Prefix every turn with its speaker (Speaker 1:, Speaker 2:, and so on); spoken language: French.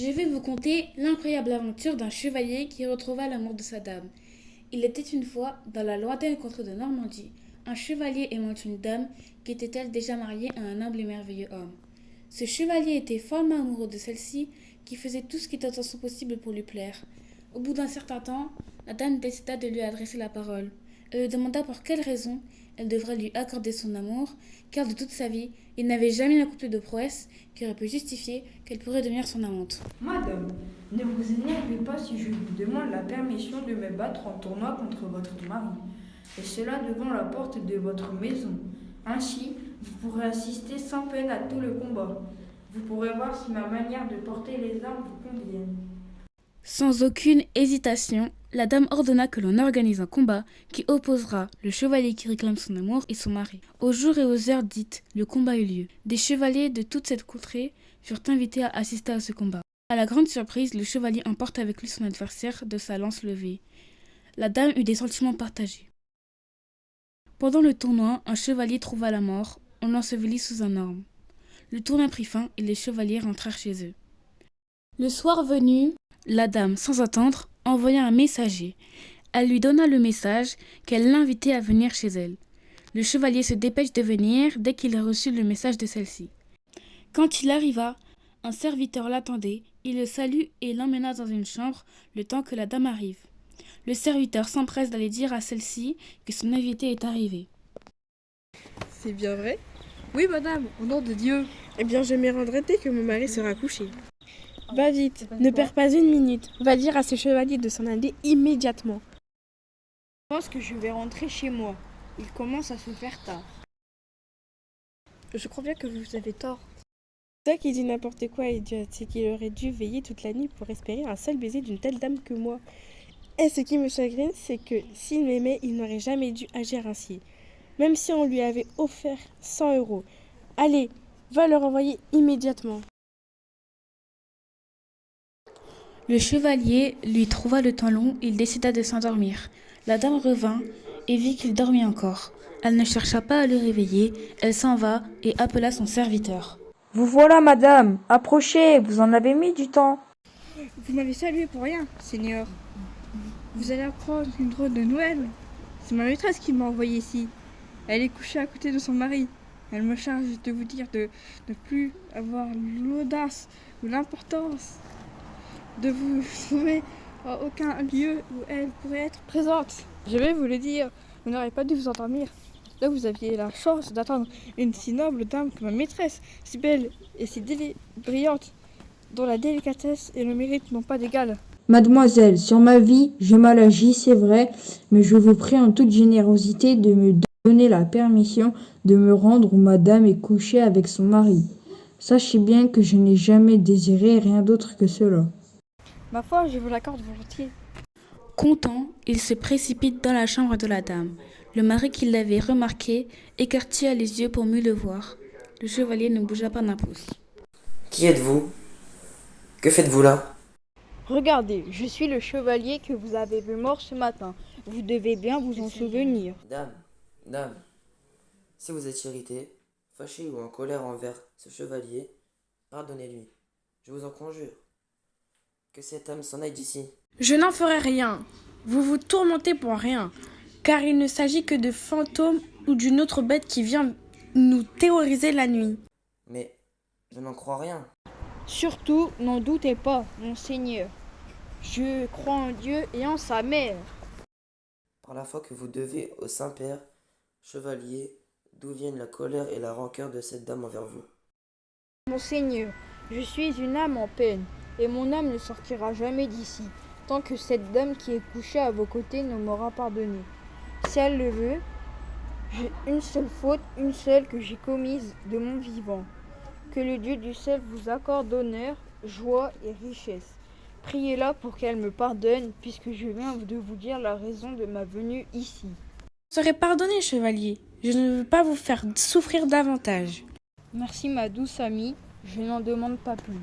Speaker 1: Je vais vous conter l'incroyable aventure d'un chevalier qui retrouva l'amour de sa dame. Il était une fois, dans la lointaine contrée de Normandie, un chevalier aimant une dame qui était-elle déjà mariée à un humble et merveilleux homme. Ce chevalier était follement amoureux de celle-ci, qui faisait tout ce qui était en son possible pour lui plaire. Au bout d'un certain temps, la dame décida de lui adresser la parole. Elle lui demanda pour quelle raison elle devrait lui accorder son amour, car de toute sa vie, il n'avait jamais accompli de prouesse qui aurait pu justifier qu'elle pourrait devenir son amante.
Speaker 2: Madame, ne vous énervez pas si je vous demande la permission de me battre en tournoi contre votre mari, et cela devant la porte de votre maison. Ainsi, vous pourrez assister sans peine à tout le combat. Vous pourrez voir si ma manière de porter les armes vous convient.
Speaker 1: Sans aucune hésitation, la dame ordonna que l'on organise un combat qui opposera le chevalier qui réclame son amour et son mari. Au jour et aux heures dites, le combat eut lieu. Des chevaliers de toute cette contrée furent invités à assister à ce combat. À la grande surprise, le chevalier emporte avec lui son adversaire de sa lance levée. La dame eut des sentiments partagés. Pendant le tournoi, un chevalier trouva la mort. On l'ensevelit sous un orme. Le tournoi prit fin et les chevaliers rentrèrent chez eux. Le soir venu, la dame, sans attendre, envoya un messager. Elle lui donna le message qu'elle l'invitait à venir chez elle. Le chevalier se dépêche de venir dès qu'il a reçu le message de celle-ci. Quand il arriva, un serviteur l'attendait, il le salua et l'emmena dans une chambre le temps que la dame arrive. Le serviteur s'empresse d'aller dire à celle-ci que son invité est arrivé.
Speaker 3: C'est bien vrai?
Speaker 4: Oui, madame, au nom de Dieu.
Speaker 3: Eh bien, je m'y rendrai dès que mon mari sera couché. Va vite, ne perds pas une minute. Va dire à ce chevalier de s'en aller immédiatement.
Speaker 4: Je pense que je vais rentrer chez moi. Il commence à se faire tard.
Speaker 3: Je crois bien que vous avez tort. C'est ça qui dit n'importe quoi, idiot. C'est qu'il aurait dû veiller toute la nuit pour espérer un seul baiser d'une telle dame que moi. Et ce qui me chagrine, c'est que s'il m'aimait, il n'aurait jamais dû agir ainsi. Même si on lui avait offert 100 euros. Allez, va le renvoyer immédiatement.
Speaker 1: Le chevalier lui trouva le temps long, il décida de s'endormir. La dame revint et vit qu'il dormait encore. Elle ne chercha pas à le réveiller, elle s'en va et appela son serviteur.
Speaker 5: Vous voilà, madame. Approchez, vous en avez mis du temps.
Speaker 4: Vous m'avez salué pour rien, Seigneur. Vous allez apprendre une drôle de nouvelle. C'est ma maîtresse qui m'a envoyé ici. Elle est couchée à côté de son mari. Elle me charge de vous dire de ne plus avoir l'audace ou l'importance de vous trouver à aucun lieu où elle pourrait être présente. Je vais vous le dire, vous n'aurez pas dû vous endormir. Là, vous aviez la chance d'attendre une si noble dame que ma maîtresse, si belle et si brillante, dont la délicatesse et le mérite n'ont pas d'égal.
Speaker 5: Mademoiselle, sur ma vie, j'ai mal agi, c'est vrai, mais je vous prie en toute générosité de me donner la permission de me rendre où madame est couchée avec son mari. Sachez bien que je n'ai jamais désiré rien d'autre que cela.
Speaker 4: Ma foi, je vous l'accorde volontiers.
Speaker 1: Content, il se précipite dans la chambre de la dame. Le mari qui l'avait remarqué écartilla les yeux pour mieux le voir. Le chevalier ne bougea pas d'un pouce.
Speaker 6: Qui êtes-vous? Que faites-vous là?
Speaker 4: Regardez, je suis le chevalier que vous avez vu mort ce matin. Vous devez bien vous en souvenir.
Speaker 6: Dame, si vous êtes irrité, fâché ou en colère envers ce chevalier, pardonnez-lui, je vous en conjure. Que cette âme s'en aille d'ici.
Speaker 3: Je n'en ferai rien. Vous vous tourmentez pour rien. Car il ne s'agit que de fantômes ou d'une autre bête qui vient nous terroriser la nuit.
Speaker 6: Mais je n'en crois rien.
Speaker 4: Surtout, n'en doutez pas, monseigneur. Je crois en Dieu et en sa mère.
Speaker 6: Par la foi que vous devez au Saint-Père, chevalier, d'où viennent la colère et la rancœur de cette dame envers vous.
Speaker 4: Monseigneur, je suis une âme en peine, et mon âme ne sortira jamais d'ici, tant que cette dame qui est couchée à vos côtés ne m'aura pardonné. Si elle le veut, j'ai une seule faute, une seule que j'ai commise de mon vivant. Que le Dieu du ciel vous accorde honneur, joie et richesse. Priez-la pour qu'elle me pardonne, puisque je viens de vous dire la raison de ma venue ici.
Speaker 3: Vous serez pardonné, chevalier. Je ne veux pas vous faire souffrir davantage.
Speaker 4: Merci ma douce amie, je n'en demande pas plus.